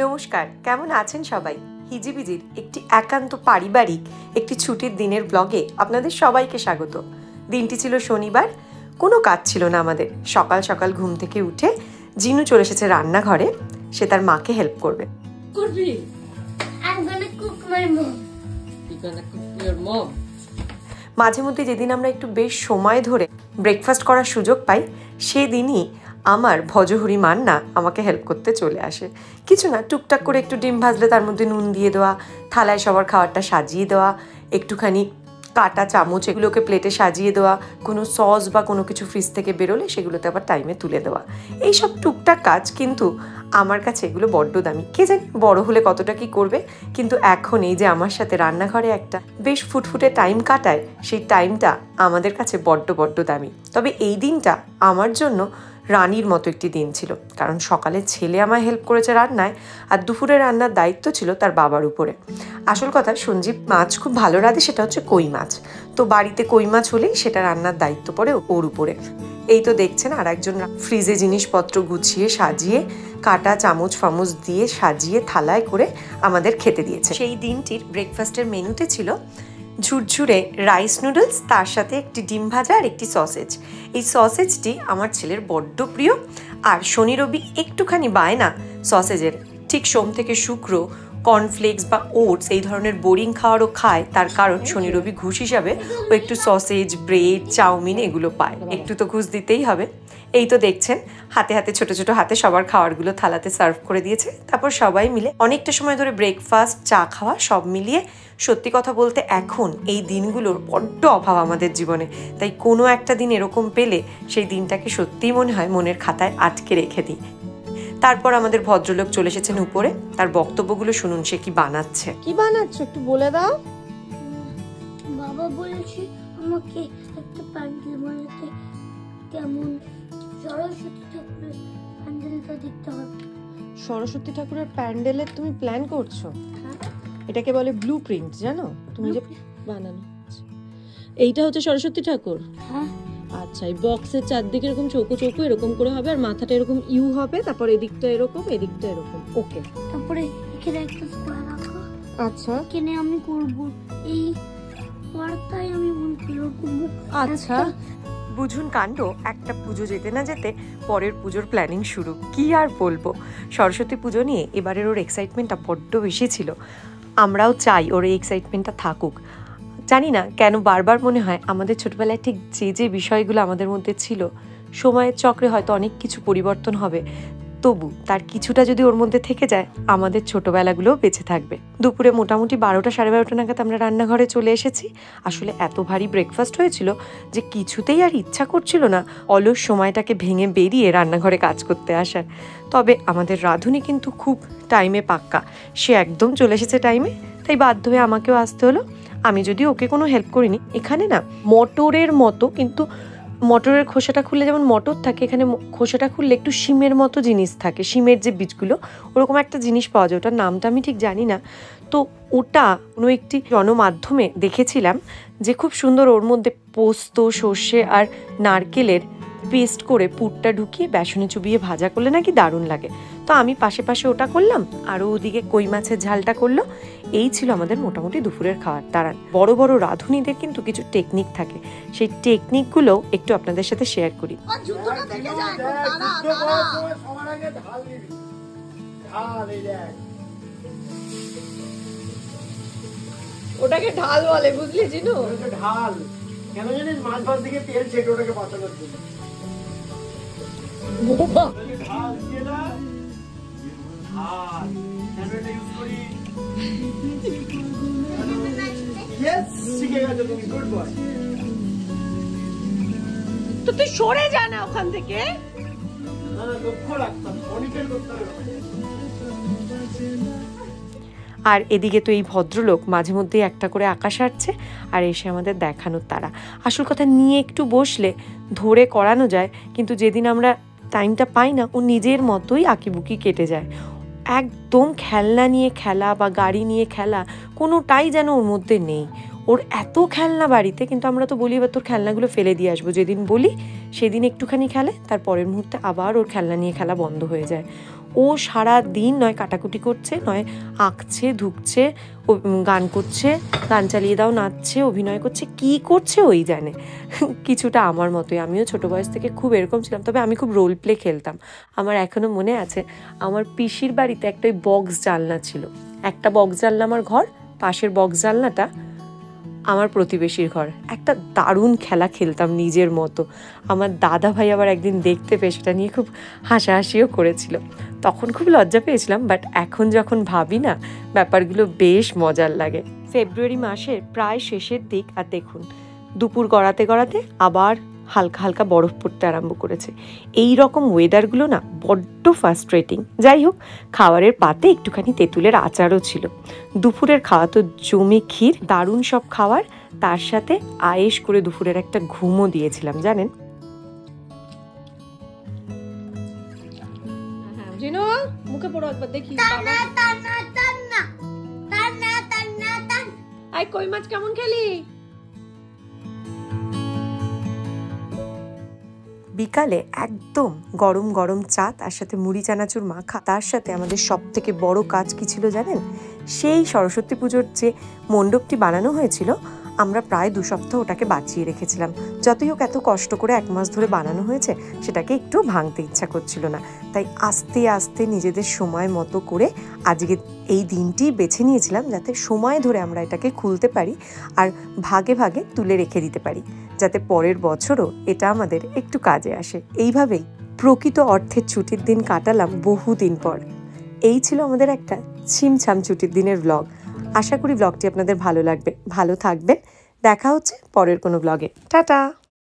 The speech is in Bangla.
নমস্কার, কেমন আছেন সবাই? হিজিবিজির একটি একান্ত পারিবারিক একটি ছুটির দিনের ব্লগে আপনাদের সবাইকে স্বাগত। দিনটি ছিল শনিবার, কোনো কাজ ছিল না আমাদের। সকাল সকাল ঘুম থেকে উঠে জিনু চলে এসেছে রান্নাঘরে, সে তার মাকে হেল্প করবে। মাঝে মধ্যে যেদিন আমরা একটু বেশ সময় ধরে ব্রেকফাস্ট করার সুযোগ পাই, সেদিনই আমার ভজহরি মান্না আমাকে হেল্প করতে চলে আসে। কিছু না, টুকটাক করে একটু ডিম ভাজলে তার মধ্যে নুন দিয়ে দেওয়া, থালায় সবার খাবারটা সাজিয়ে দেওয়া, একটুখানি কাটা চামচ এগুলোকে প্লেটে সাজিয়ে দেওয়া, কোনো সস বা কোনো কিছু ফ্রিজ থেকে বেরোলে সেগুলোতে আবার টাইমে তুলে দেওয়া। এইসব টুকটাক কাজ কিন্তু আমার কাছে এগুলো বড্ড দামি। কে জানি বড় হলে কতটা কি করবে, কিন্তু এখন এই যে আমার সাথে রান্নাঘরে একটা বেশ ফুটফুটে টাইম কাটায়, সেই টাইমটা আমাদের কাছে বড্ড দামি। তবে এই দিনটা আমার জন্য রানীর মতো একটি দিন ছিল, কারণ সকালে ছেলে আমায় হেল্প করেছে রান্নায়, আর দুপুরে রান্নার দায়িত্ব ছিল তার বাবার উপরে। আসল কথা, সঞ্জীব মাছ খুব ভালো রাঁধে, সেটা হচ্ছে কই মাছ। তো বাড়িতে কই মাছ হলেই সেটা রান্নার দায়িত্ব পড়ে ওর উপরে। এই তো দেখছেন আর একজন ফ্রিজে জিনিসপত্র গুছিয়ে সাজিয়ে কাটা চামচ ফামচ দিয়ে সাজিয়ে থালায় করে আমাদের খেতে দিয়েছে। সেই দিনটির ব্রেকফাস্টের মেনুতে ছিল ঝুরঝুরে রাইস নুডলস, তার সাথে একটি ডিম ভাজা আর একটি সসেজ। এই সসেজটি আমার ছেলের বড্ড প্রিয়, আর শনি রবি একটুখানি বায়না সসেজের। ঠিক সোম থেকে শুক্র কর্নফ্লেক্স বা ওটস এই ধরনের বোরিং খাওয়ারও খায়, তার কারণ শনি রবি ঘুষ হিসাবে ও একটু সসেজ, ব্রেড, চাউমিন এগুলো পায়, একটু তো ঘুষ দিতেই হবে। এই তো দেখছেন হাতে হাতে ছোট ছোট হাতে সবার খাবারগুলো থালাতে সার্ভ করে দিয়েছে। তারপর সবাই মিলে অনেকটা সময় ধরে ব্রেকফাস্ট, চা খাওয়া সব মিলিয়ে সত্যি কথা বলতে এখন এই দিনগুলোর বড্ড অভাব আমাদের জীবনে। তাই কোনো একটা দিন এরকম পেলে সেই দিনটাকে সত্যিই মনে হয় মনের খাতায় আটকে রেখে দিই। তারপর আমাদের ভদ্রলোক চলে এসেছেন উপরে, তার বক্তব্যগুলো শুনুন সে কি বানাচ্ছে। কি বানাচ্ছ একটু বলে দাও। বাবা বলেছে আমাকে একটা প্যান্ডেল বানাতে, কেমন সরস্বতী ঠাকুরের প্যান্ডেলটা দেখতে হবে। সরস্বতী ঠাকুরের প্যান্ডেলের তুমি প্ল্যান করছো? এটাকে বলে ব্লু প্রিন্ট, জানো তুমি যে বানানো। এইটা হচ্ছে সরস্বতী ঠাকুর। হ্যাঁ আচ্ছা, এই বক্সের চারদিকে এরকম চৌকো চৌকো এরকম করে হবে, আর মাথাটা এরকম ইউ হবে, তারপর এদিকটা এরকম এদিকটা এরকম। ওকে, তারপরে এখানে একটা স্কোয়ার রাখো। আচ্ছা, এখানে আমি করব এই ওয়ার্কটাই আমি করব। আচ্ছা বুঝুন কাণ্ড, একটা পুজো যেতে না যেতে পরের পুজোর প্ল্যানিং শুরু। কি আর বলবো, সরস্বতী পুজো নিয়ে এবারের ওর এক্সাইটমেন্টটা বড্ড বেশি ছিল। আমরাও চাই ওর এই এক্সাইটমেন্টটা থাকুক। জানি না কেন বারবার মনে হয় আমাদের ছোটবেলায় ঠিক যে বিষয়গুলো আমাদের মধ্যে ছিল, সময়ের চক্রে হয়তো অনেক কিছু পরিবর্তন হবে, তবু তার কিছুটা যদি ওর মধ্যে থেকে যায় আমাদের ছোটবেলাগুলোও বেঁচে থাকবে। দুপুরে মোটামুটি 12টা সাড়ে 12টা নাগাদ আমরা রান্নাঘরে চলে এসেছি। আসলে এত ভারী ব্রেকফাস্ট হয়েছিল যে কিছুতেই আর ইচ্ছা করছিল না অলস সময়টাকে ভেঙে বেরিয়ে রান্নাঘরে কাজ করতে আসার। তবে আমাদের রাঁধুনি কিন্তু খুব টাইমে পাক্কা, সে একদম চলে এসেছে টাইমে, তাই বাধ্য হয়ে আমাকেও আসতে হলো। আমি যদি ওকে কোনো হেল্প করিনি। এখানে না মটরের মতো, কিন্তু মটরের খোসাটা খুললে যেমন মটর থাকে, এখানে খোসাটা খুললে একটু শিমের মতো জিনিস থাকে, শিমের যে বীজগুলো, ওরকম একটা জিনিস পাওয়া যায়, ওটার নামটা আমি ঠিক জানি না। তো ওটা কোনো একটি গণমাধ্যমে দেখেছিলাম যে খুব সুন্দর ওর মধ্যে পোস্ত, সর্ষে আর নারকেলের পেস্ট করে পুরটা ঢুকিয়ে বেসনে চুবিয়ে ভাজা করলে নাকি দারুণ লাগে। তো আমি পাশে পাশে ওটা করলাম, আর ওদিকে কই মাছের ঝালটা করলো। এই ছিল আমাদের মোটামুটি দুপুরের খাবার। তারা বড় বড় রাঁধুনিদের কিন্তু কিছু টেকনিক থাকে, সেই টেকনিকগুলো একটু আপনাদের সাথে শেয়ার করি। ওটাকে ঢাল বলে, বুঝলি জিনু? ঢাল কেন জানিস? মাছ ভাত থেকে তেল ছেড়ে ওটাকে বাঁচানোর জন্য ঢাল দিয়ে না। ঢাল কেন এটা ইউজ করি? ইয়েস, শিখে গেছো তুমি, গুড বয়। তো তুই সরে যা না ওখান থেকে। না না, লক্ষ্য রাখতাম, মনিটর করতে হবে। আর এদিকে তো এই ভদ্রলোক মাঝে মধ্যেই একটা করে আকাশ আঁটছে আর এসে আমাদের দেখানোর তারা। আসল কথা, নিয়ে একটু বসলে ধরে করানো যায়, কিন্তু যেদিন আমরা টাইমটা পাই না, ও নিজের মতোই আঁকিবুকি কেটে যায়। একদম খেলনা নিয়ে খেলা বা গাড়ি নিয়ে খেলা কোনোটাই যেন ওর মধ্যে নেই। ওর এত খেলনা বাড়িতে, কিন্তু আমরা তো বলি এবার তোর খেলনাগুলো ফেলে দিয়ে আসবো। যেদিন বলি সেদিন একটুখানি খেলে, তার পরের মুহূর্তে আবার ওর খেলনা নিয়ে খেলা বন্ধ হয়ে যায়। ও ও সারা দিন নয় কাটাকুটি করছে, নয় আঁকছে, ধুকছে, ও গান করছে, গান চালিয়ে দাও, নাচছে, অভিনয় করছে, কি করছে ওই জানে। কিছুটা আমার মতোই, আমিও ছোটো বয়স থেকে খুব এরকম ছিলাম, তবে আমি খুব রোল প্লে খেলতাম। আমার এখনও মনে আছে, আমার পিসির বাড়িতে একটা ওই বক্স জানলা ছিল, একটা বক্স জানলা আমার ঘর, পাশের বক্স জানলাটা আমার প্রতিবেশীর ঘর। একটা দারুণ খেলা খেলতাম নিজের মতো। আমার দাদা ভাই আবার একদিন দেখতে পেয়ে সেটা নিয়ে খুব হাসাহাসিও করেছিল। তখন খুব লজ্জা পেয়েছিলাম, বাট এখন যখন ভাবি না, ব্যাপারগুলো বেশ মজার লাগে। ফেব্রুয়ারি মাসের প্রায় শেষের দিক, আর দেখুন দুপুর গড়াতে গড়াতে আবার হালকা হালকা বরফ পড়তে আরম্ভ করেছে। এই রকম ওয়েদারগুলো না বড্ড ফ্রাস্ট্রেটিং। যাই হোক, খাবারের পাতে একটুখানি তেঁতুলের আচারও ছিল। দুপুরের খাওয়া তো জমে ক্ষীর, দারুণ সব খাবার, তার সাথে আয়েশ করে দুপুরের একটা ঘুমও দিয়েছিলাম জানেন। জিনো মুখে পড়ো একবার দেখি। টানা টানা টানা টানা টানা টানা। আই কই মাছ কেমন খেলি? বিকালে একদম গরম গরম চা, তার সাথে মুড়ি চানাচুর মাখা, তার সাথে আমাদের সব থেকে বড় কাজ কি ছিল জানেন? সেই সরস্বতী পুজোর যে মণ্ডপটি বানানো হয়েছিল, আমরা প্রায় 2 সপ্তাহ ওটাকে বাঁচিয়ে রেখেছিলাম। যতই হোক এত কষ্ট করে 1 মাস ধরে বানানো হয়েছে, সেটাকে একটু ভাঙতে ইচ্ছা করছিল না। তাই আস্তে আস্তে নিজেদের সময় মতো করে আজকে এই দিনটি বেছে নিয়েছিলাম, যাতে সময় ধরে আমরা এটাকে খুলতে পারি আর ভাগে ভাগে তুলে রেখে দিতে পারি, যাতে পরের বছরও এটা আমাদের একটু কাজে আসে। এইভাবেই প্রকৃত অর্থের ছুটির দিন কাটালাম বহুদিন পর। এই ছিল আমাদের একটা ছিমছাম ছুটির দিনের ব্লগ। আশা করি ব্লগটি আপনাদের ভালো লাগবে। ভালো থাকবেন, দেখা হচ্ছে পরের কোনো ব্লগে। টাটা।